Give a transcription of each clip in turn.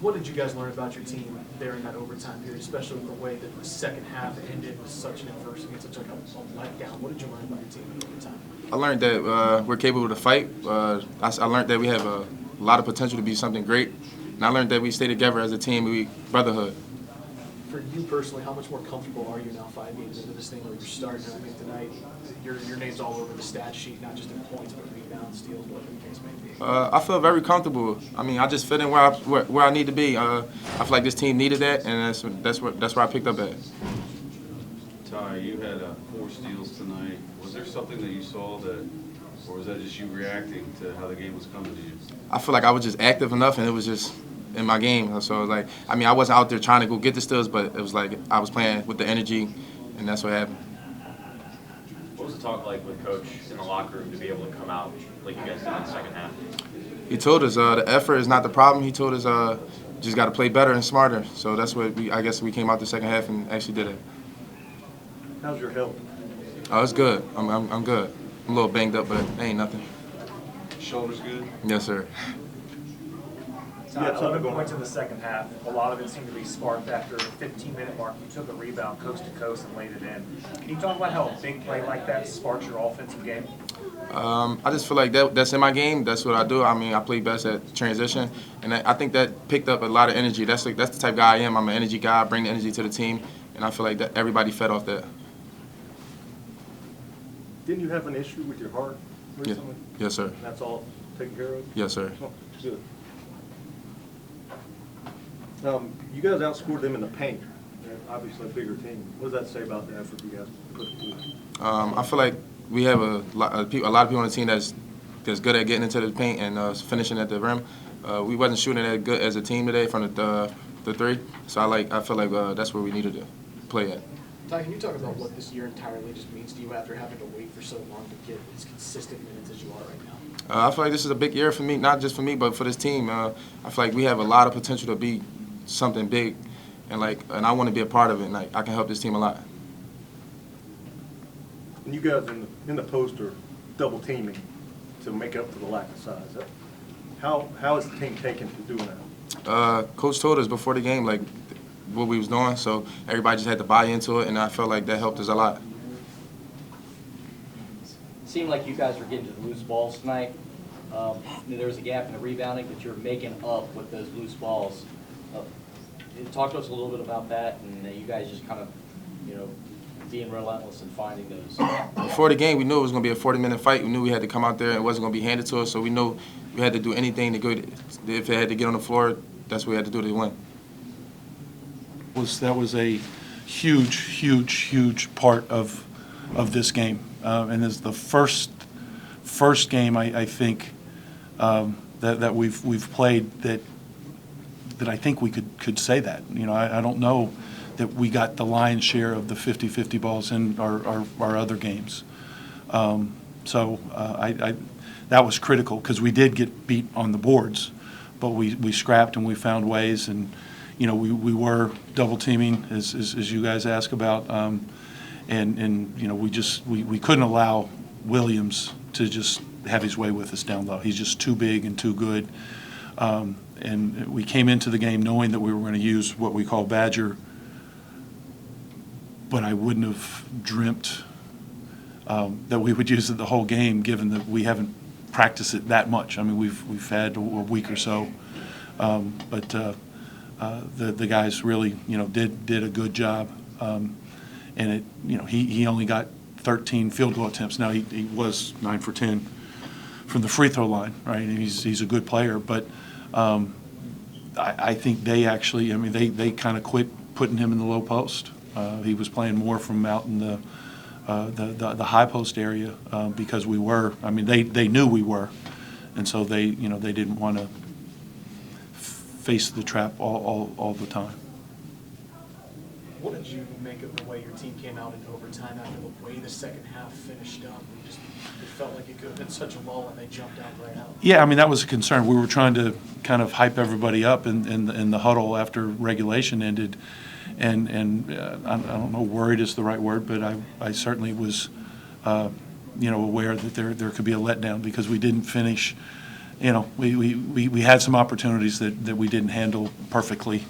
What did you guys learn about your team there in that overtime period, especially with the way that the second half ended with such an adversity and such a letdown? What did you learn about your team in overtime? I learned that we're capable to fight. I learned that we have a lot of potential to be something great. And I learned that we stay together as a team, we brotherhood. For you personally, how much more comfortable are you now 5 games into this thing where you're starting? I mean, tonight, your name's all over the stat sheet, not just in points, but rebounds, steals, whatever the case may be. I feel very comfortable. I mean, I just fit in where I need to be. I feel like this team needed that, and that's where I picked up at. Ty, you had 4 steals tonight. Was there something that you saw that, or was that just you reacting to how the game was coming to you? I feel like I was just active enough, and it was just in my game. So it was like, I mean, I wasn't out there trying to go get the steals, but it was like I was playing with the energy, and that's what happened. What was the talk like with Coach in the locker room to be able to come out like you guys did in the second half? He told us the effort is not the problem. He told us just got to play better and smarter. So that's what I guess we came out the second half and actually did it. How's your health? Oh, it's good. I'm good. I'm a little banged up, but it ain't nothing. Shoulders good? Yes, sir. Yeah, 11 points in the second half. A lot of it seemed to be sparked after the 15-minute mark. You took a rebound coast to coast and laid it in. Can you talk about how a big play like that sparks your offensive game? I just feel like that's in my game. That's what I do. I mean, I play best at transition, and I think that picked up a lot of energy. That's the type of guy I am. I'm an energy guy. I bring the energy to the team, and I feel like that everybody fed off that. Didn't you have an issue with your heart recently? Yes, sir. And that's all taken care of? Yes, sir. Oh, good. You guys outscored them in the paint. They're obviously a bigger team. What does that say about the effort you guys put into it? I feel like we have a lot of people on the team that's good at getting into the paint and finishing at the rim. We wasn't shooting that good as a team today from the three, so I feel like that's where we needed to play at. Ty, can you talk about what this year entirely just means to you after having to wait for so long to get as consistent minutes as you are right now? I feel like this is a big year for me, not just for me, but for this team. I feel like we have a lot of potential to be something big, and I want to be a part of it, and I can help this team a lot. And you guys in the post are double teaming to make up for the lack of size. How is the team taken to doing that? Coach told us before the game what we was doing, so everybody just had to buy into it, and I felt like that helped us a lot. Seemed like you guys were getting to the loose balls tonight. There was a gap in the rebounding, but you're making up with those loose balls. Talk to us a little bit about that, and you guys just kind of, being relentless and finding those. Before the game, we knew it was going to be a 40-minute fight. We knew we had to come out there, and it wasn't going to be handed to us, so we knew we had to do anything to go. If it had to get on the floor, that's what we had to do to win. That was a huge part of this game, and it's the first game I think that we've played that I think we could say that. I don't know that we got the lion's share of the 50-50 balls in our other games. So that was critical because we did get beat on the boards, but we scrapped and we found ways, and we were double teaming as you guys ask about, and we couldn't allow Williams to just have his way with us down low. He's just too big and too good. And we came into the game knowing that we were going to use what we call Badger, but I wouldn't have dreamt that we would use it the whole game, given that we haven't practiced it that much. I mean, we've had a week or so, but the guys really did a good job, and he only got 13 field goal attempts. Now he was 9 for 10 from the free throw line, right? And he's a good player, but I think they actually, they kind of quit putting him in the low post. He was playing more from out in the high post area because we were. They knew we were, and so they didn't want to face the trap all the time. What did you make of the way your team came out in overtime after the way the second half finished up? It felt like it could have been such a lull, and they jumped out right out. Yeah, that was a concern. We were trying to kind of hype everybody up in the huddle after regulation ended, and I don't know, worried is the right word, but I certainly was, aware that there could be a letdown because we didn't finish we had some opportunities that we didn't handle perfectly.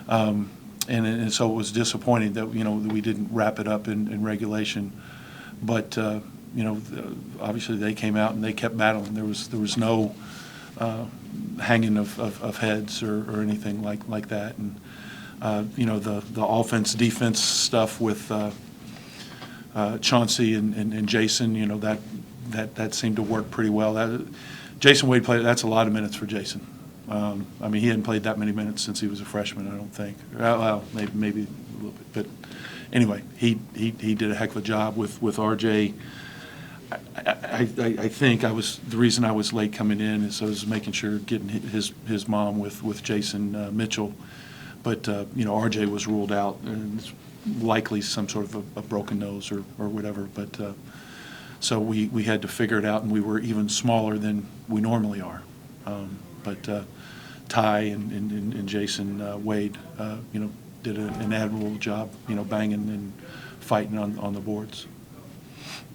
And so it was disappointing that, that we didn't wrap it up in regulation. But, obviously they came out and they kept battling. There was no hanging of heads or anything like that. And, the offense-defense stuff with Chauncey and Jason, that seemed to work pretty well. Jason Wade played, that's a lot of minutes for Jason. He hadn't played that many minutes since he was a freshman, I don't think. Well, maybe a little bit. But anyway, he did a heck of a job with RJ. I think the reason I was late coming in is I was making sure getting his mom with Jason Mitchell. But, RJ was ruled out, and it's likely some sort of a broken nose or whatever. But so we had to figure it out, and we were even smaller than we normally are. But Ty and Jason Wade, did an admirable job, banging and fighting on the boards.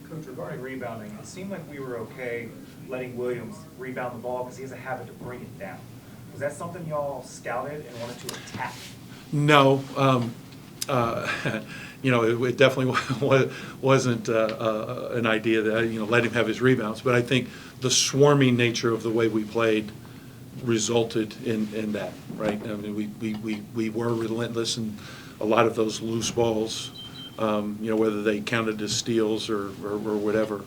Coach, regarding rebounding, it seemed like we were okay letting Williams rebound the ball because he has a habit to bring it down. Was that something y'all scouted and wanted to attack? No. It definitely wasn't an idea that, let him have his rebounds. But I think the swarming nature of the way we played resulted in that, right? We were relentless, and a lot of those loose balls, whether they counted as steals or whatever,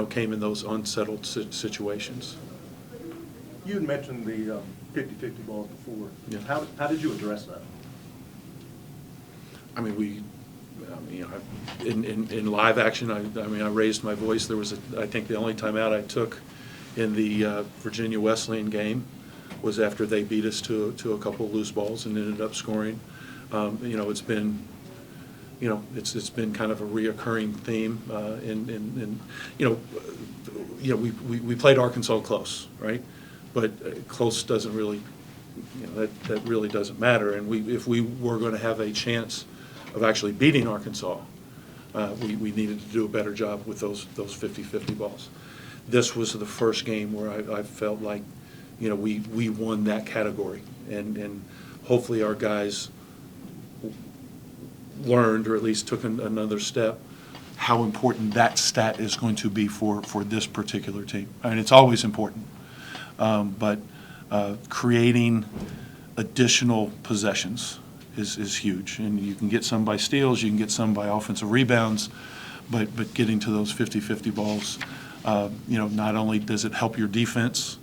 came in those unsettled situations. You had mentioned the 50-50 balls before. Yeah. How did you address that? In live action, I raised my voice. There was I think the only timeout I took in the Virginia Wesleyan game was after they beat us to a couple of loose balls and ended up scoring. It's been it's been kind of a reoccurring theme. We played Arkansas close, right? But close doesn't really, that really doesn't matter. And if we were going to have a chance of actually beating Arkansas, we needed to do a better job with those 50-50 balls. This was the first game where I felt like, we won that category, and hopefully our guys learned, or at least took another step, how important that stat is going to be for this particular team. It's always important, but creating additional possessions is huge. And you can get some by steals, you can get some by offensive rebounds, but getting to those 50-50 balls, not only does it help your defense,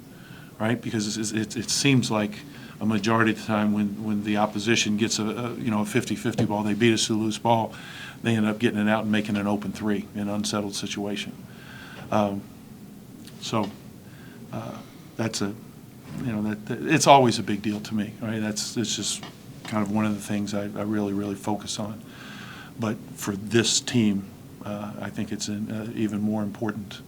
right? Because it seems like a majority of the time when the opposition gets a 50-50 ball, they beat us to a loose ball, they end up getting it out and making an open three in an unsettled situation. That's it's always a big deal to me, right? It's just kind of one of the things I really focus on. But for this team, I think it's an even more important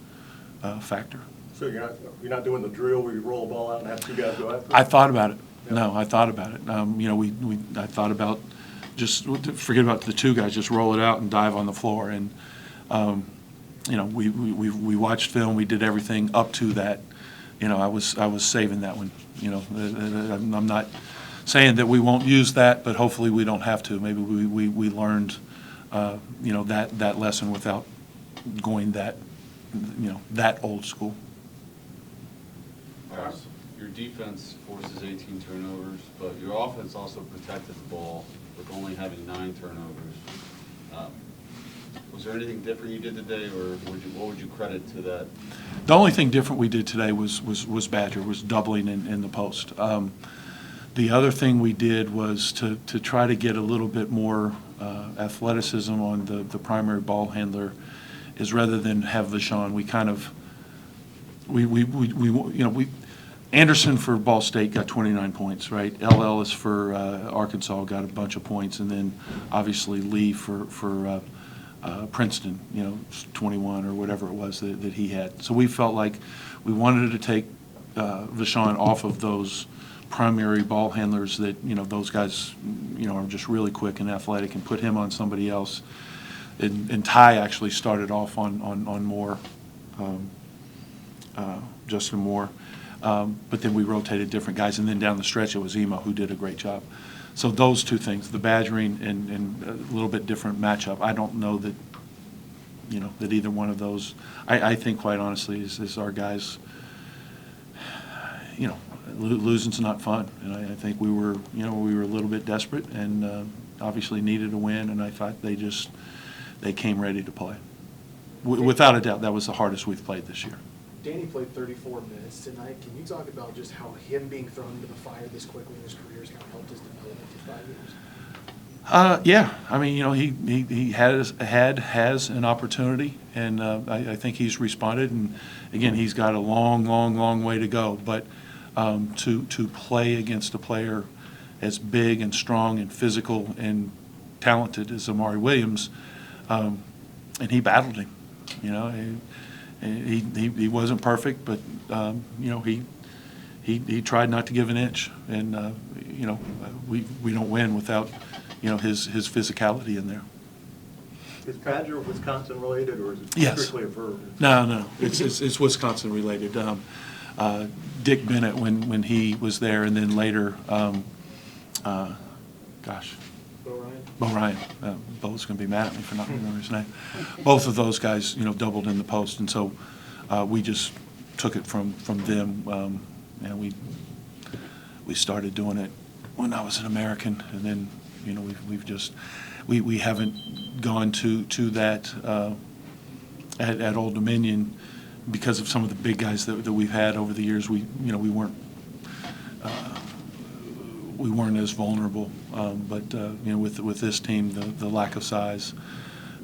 factor. So you're not doing the drill where you roll a ball out and have two guys go after it? I thought about it. Yeah. No, I thought about it. I thought about just forget about the two guys, just roll it out and dive on the floor. And we watched film. We did everything up to that. I was saving that one. I'm not saying that we won't use that, but hopefully we don't have to. Maybe we learned that lesson without going that old school. Your defense forces 18 turnovers, but your offense also protected the ball with only having 9 turnovers. Was there anything different you did today, or what would you credit to that? The only thing different we did today was Badger, was doubling in the post. The other thing we did was to try to get a little bit more athleticism on the primary ball handler, is rather than have Vashon, we kind of Anderson for Ball State got 29 points, right? L. Ellis for Arkansas got a bunch of points, and then obviously Lee for Princeton, 21 or whatever it was that he had. So we felt like we wanted to take Vashon off of those primary ball handlers that, those guys, are just really quick and athletic, and put him on somebody else. And Ty actually started off on more Justin Moore. But then we rotated different guys, and then down the stretch, it was Emo who did a great job. So those two things, the badgering and a little bit different matchup, I don't know that, that either one of those, I think quite honestly is our guys, losing's not fun. And I think we were a little bit desperate and obviously needed a win, and I thought they came ready to play. Without a doubt, that was the hardest we've played this year. Danny played 34 minutes tonight. Can you talk about just how him being thrown into the fire this quickly in his career has kind of helped his development to 5 years? Yeah, I mean, he has an opportunity, and I think he's responded. And again, he's got a long way to go. But to play against a player as big and strong and physical and talented as Amari Williams, and he battled him. He wasn't perfect, but he tried not to give an inch, and we don't win without his physicality in there. Is Badger Wisconsin related, or is it Yes. strictly a verb? No, it's Wisconsin related. Dick Bennett when he was there, and then later, Bo Ryan. Bo's going to be mad at me for not remembering his name. Both of those guys, doubled in the post, and so we just took it from them. And we started doing it when I was an American, and then we haven't gone to that at Old Dominion because of some of the big guys that we've had over the years. We weren't as vulnerable, but with this team, the lack of size,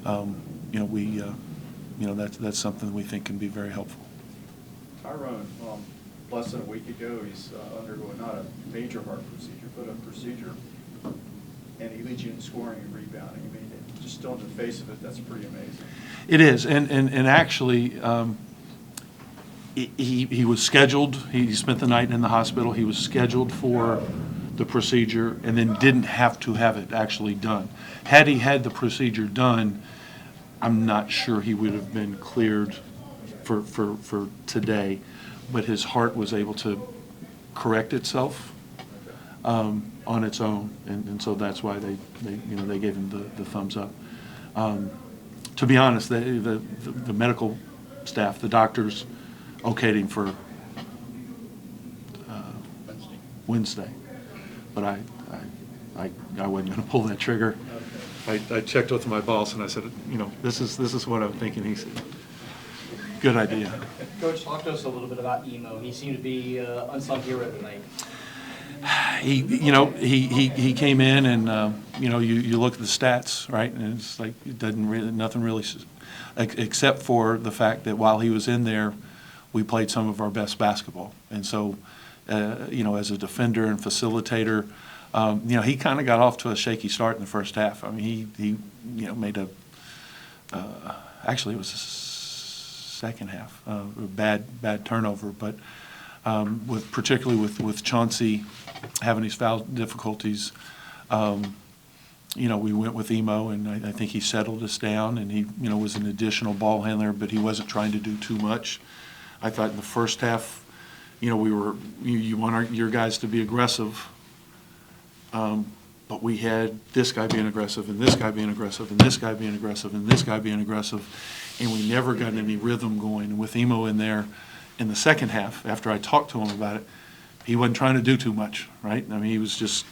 that's something we think can be very helpful. Tyrone, less than a week ago, he's undergoing not a major heart procedure, but a procedure, and he leads you in scoring and rebounding. I mean, just still on the face of it, that's pretty amazing. It is, and actually, he was scheduled. He spent the night in the hospital. He was scheduled for the procedure and then didn't have to have it actually done. Had he had the procedure done, I'm not sure he would have been cleared for today, but his heart was able to correct itself on its own, and so that's why they gave him the thumbs up. To be honest, the medical staff, the doctors, okayed him for Wednesday. But I wasn't going to pull that trigger. I checked with my boss and I said, this is what I'm thinking. He said, good idea. Coach, talk to us a little bit about Emo. He seemed to be unsung hero tonight. He came in and you look at the stats, right, and it's like it doesn't really nothing really, except for the fact that while he was in there, we played some of our best basketball, and so. As a defender and facilitator, he kind of got off to a shaky start in the first half. I mean, he made actually it was the second half, a bad turnover, but particularly with Chauncey having these foul difficulties, we went with Emo, and I think he settled us down, and he was an additional ball handler, but he wasn't trying to do too much. I thought in the first half. You want your guys to be aggressive, but we had this guy being aggressive and this guy being aggressive and this guy being aggressive and this guy being aggressive, and we never got any rhythm going. And with Emo in there in the second half, after I talked to him about it, he wasn't trying to do too much, right? I mean, he was just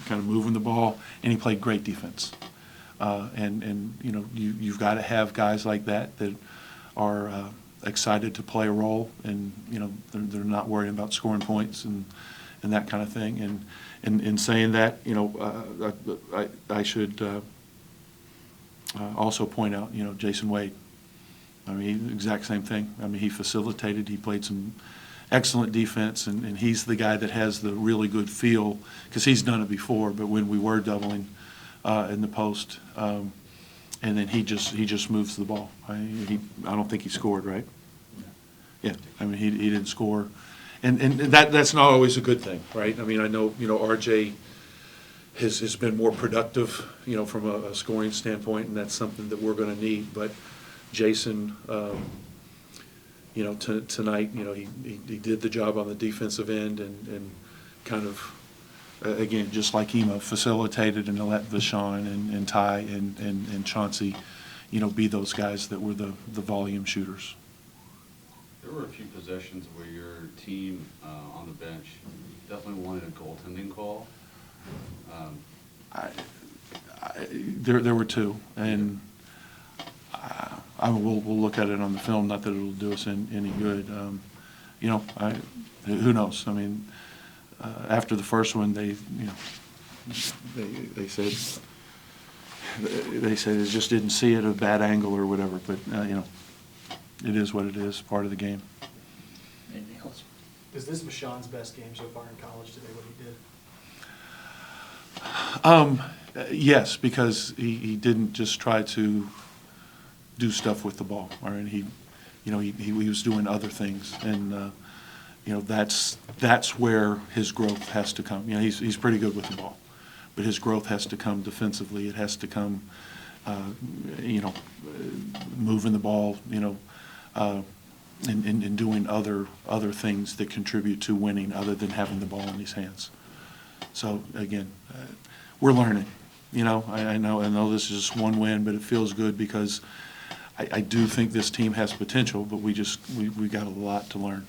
kind of moving the ball, and he played great defense. You've got to have guys like that are excited to play a role, and they're not worrying about scoring points and that kind of thing. And in saying that, I should also point out, Jason Wade. I mean, exact same thing. I mean, he facilitated. He played some excellent defense, and he's the guy that has the really good feel because he's done it before. But when we were doubling in the post. And then he just moves the ball. I don't think he scored, right? Yeah, I mean, he didn't score. And that's not always a good thing, right? I mean, I know, RJ has been more productive, from a scoring standpoint, and that's something that we're going to need. But Jason, Tonight, he did the job on the defensive end and kind of, again, just like Ema, facilitated and let Vashon and Ty and Chauncey, be those guys that were the volume shooters. There were a few possessions where your team on the bench definitely wanted a goaltending call. There were two, and we'll look at it on the film. Not that it'll do us any good. Who knows? I mean, after the first one, they said they just didn't see it at a bad angle or whatever. But it is what it is. Part of the game. Anything else? Is this Vashon's best game so far in college today, what he did? Yes, because he didn't just try to do stuff with the ball. All right, he was doing other things, and that's where his growth has to come. He's pretty good with the ball, but his growth has to come defensively. It has to come, moving the ball, and doing other things that contribute to winning, other than having the ball in his hands. So again, we're learning. I know this is just one win, but it feels good because I do think this team has potential, but we got a lot to learn.